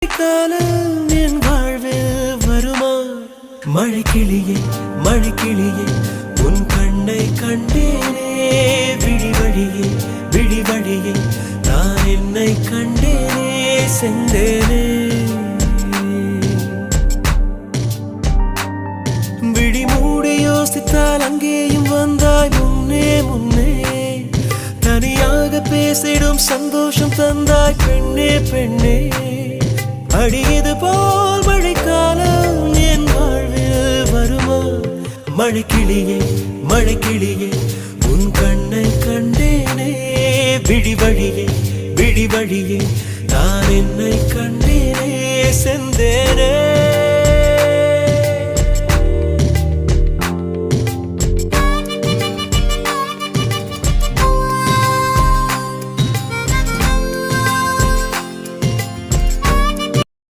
காலம் என் வாழ்வில் வருமா? மழைக்கிளியே மழைக்கிளியே உன் கண்ணை கண்டேனே, விழிவழியே விழிவழியே நான் என்னை கண்டேனே, செந்தேனே. விழி மூடி யோசித்தால் அங்கேயும் வந்தாய் முன்னே முன்னே, தனியாக பேசிடும் சந்தோஷம் தந்தாய் பெண்ணே பெண்ணே. அடியது போல் மழைக்காலம் என் வாழ்வில் வருமா? மழைக்கிளியே மழைக்கிளியே உன் கண்ணை கண்டேனே, விழிவழியே விழிவழியே நான் என்னை கண்டேனே, செந்தேனே.